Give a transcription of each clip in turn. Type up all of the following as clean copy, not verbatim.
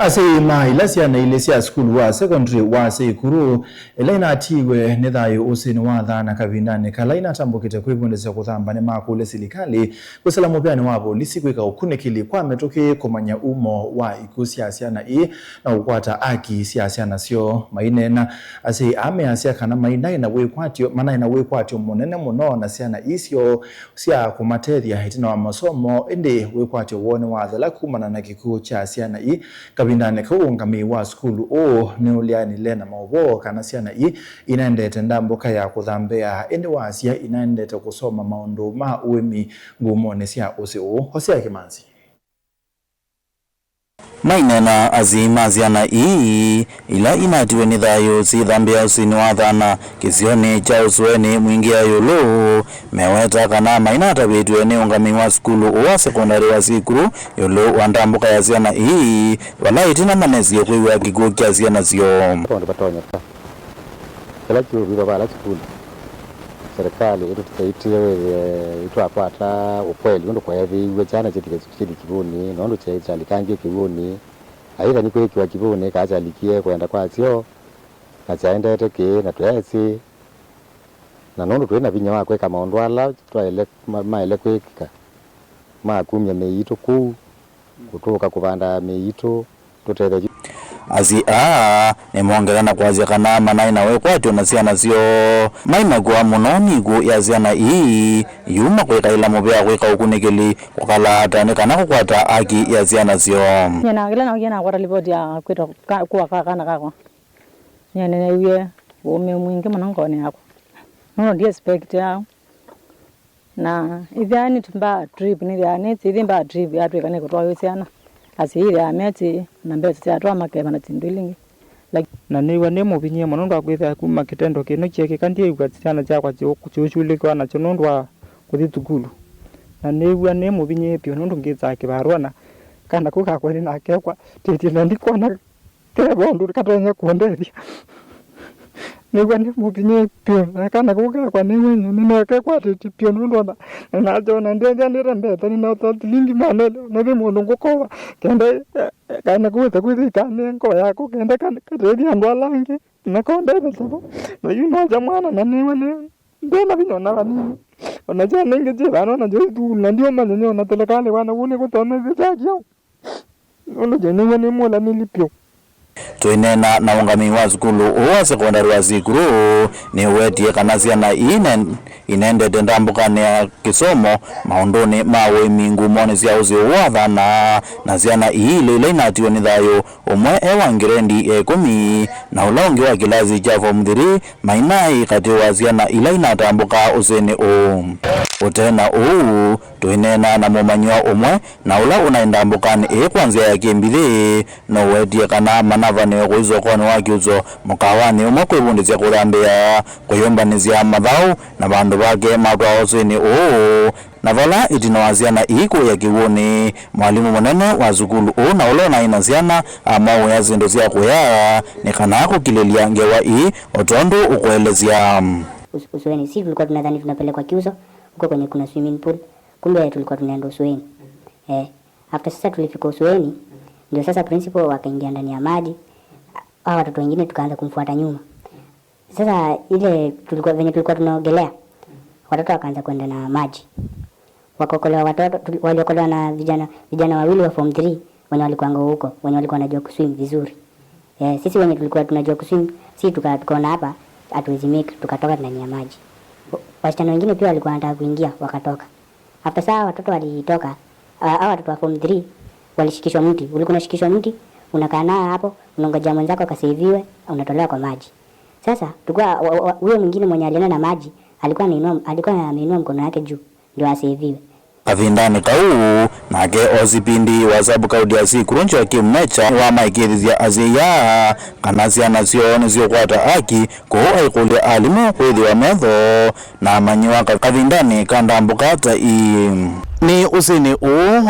Ase mahilasia na ilesia school wa secondary wa Sekuru elaina atiwe nethayo usini wa thana kabindane kalaina tambukite kwibundisa kuthamba ne makule silikali kusala mubyani wabo lisikwika ukunekili kwa metoke komanya umo wa ikusiasia na na ukwata aki siasia na sio mainena ase ame asia kana mainai na wekwatio mana na wekwatio monene muno na sia na isio sia kumateria hitina wa masomo ende wekwatio wone wa dhala kumana na kiku cha sia na kabindane kuungami wa skulu o neuliani lena mawo kana siana inaendete ndamboka ya kuthambea ende wasia inaendete kusoma maundu ma uemi ngumone sia ose o Hosea Kimanzi mainena azima ziana ila inatiwe ni thayo si thambia usini wa thana kisioni cha usweni mwingia yolo meweta kana mainata betwe ni ungami wa skulu wa sekondari wa Sekuru yolo wandambuka ya ziana wala itina manezi kwiwa kikuo kia ziana zio ndo patonya pa kala chuo biba bala skulu serikali itusaidie itwapata ukweli ndo kwa hivi chana chitike kibuni ndo cha likangie kibuni aidha niko ikiwa kibuni kaza likie kwenda kwa sio kazaenda teke na tuyasi na ndo tuena vinya wako kama ondwala twaele maele kweka makumya meito ku kutoka kupanda meito tutele azi ni mwongelana kwa zikana manai na wekwatio na siana zio maina kwa munoni ku ya ziana yuma kweka ila mubea kweka ukunekeli wakala hata nekana kukwata aki ya ziana zio nyana gila na gina kwa ripoti ya kwito kuwa kakana kakwa nyana uye ume mwingi manongone yako nono di expect yao na ivyani tumba trip ni vyani tidimba trip ya twekane kutoa yosiana asiri ameti na mbete atwa makeba na tindwilingi na niwa nemo binye monondo akwitha kuma kitendo kino cheke kandi igwatsana chakwa chuchulikwa na chonondwa kuthitugulu na niwa nemo binye pio nondo ngitsa kibarwana kana kuka kweli na kekwa tete na ndikona kebo ndo katanya kuonderia niwa nemo binye pio kana kuka kwa niwe nina kekwa tete pio nondo na jona ndende ndembeta ni na tatilingi manelo na demo ndongokowa kende kana kuweza kuzikane ngo yako kende kana kadedi andwalangi na kondele sabo na yuna jamana na niwe ndena binona bani onaja nenge jirano na jo tu na ndio manyo na telekale wana une kutona zitakyo ono jene ni mola nilipyo tuinena na ungami wa skulu wa sekondari wa Sekuru ni wetie kana ziana inende ndambukane ya kisomo maondoni mawe mingu mone sia uzi wa thana na ziana ile inatiwe ni thayo umwe ewa ngirendi 10 na ulongi wa kilazi cha form 3 mainai kati wa ziana ila inatambuka useni utena tuinena na mumanywa umwe na ula unaendambukane kwanza ya kimbili no wetie kana manavane kuizokoni wakiuzo mukawani umwe kwibundizia kuthambia kuyombanizia mathau na bandu bake matwa useni na vala itina waziana iko ya kiwoni mwalimu munene wa zukulu na ulona ina ziana amao ya zindu zia kuya ni kana kukilelia ngewa otondo ukuelezia usweni. Si tulikuwa tunadhani tunapelekwa Kiuso huko kwenye kuna swimming pool, kumbe tulikuwa tunaenda usweni. After sasa tulifika usweni ndio sasa principal wakaingia ndani ya maji, hao watoto wengine tukaanza kumfuata nyuma. Sasa ile tulikuwa tunaogelea, watoto wakaanza kwenda na maji, wakokolewa watoto waliokolewa na vijana wawili wa form 3 wenye walikuwa huko, wenye walikuwa wanajua kuswim vizuri. Sisi wenye tulikuwa tunajua kuswim, si tukaona hapa hatuwezi make, tukatoka ndani ya maji. Wasichana wengine pia walikuwa wanataka kuingia, wakatoka. After saa watoto walitoka, hao watoto wa form 3 walishikishwa mti. Ulikuwa unashikishwa mti, unakaa nao hapo, unangoja mwenzako akaseviwe, unatolewa kwa maji. Sasa tulikuwa huyo mwingine mwenye alienda na maji alikuwa ameinua mkono wake juu ndio aseviwe. Kavindani kau nake ozipindi wa sabu kaudi ya Sekuru ncho kimecha wa maikithia azia kana ciana cio nizio kwata aki ko aikulia alimu kwithi wa metho na manyiwa kavindani kandambukata ni usini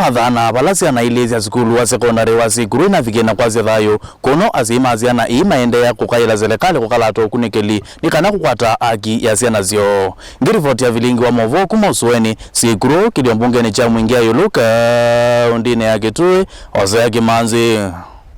athana bala ciana ile cia skulu wa sekondari wa Sekuru na vigena kwa thayo kono azima ciana maende ya kukaila serikali kukalato kunikeli ni kana kukwata aki ya ciana cio ngirifoti ya vilingi wa movo kuma usweni Sekuru kiliombunge ni cha mwingia yuluka undine ya Kitui Hosea Kimanzi.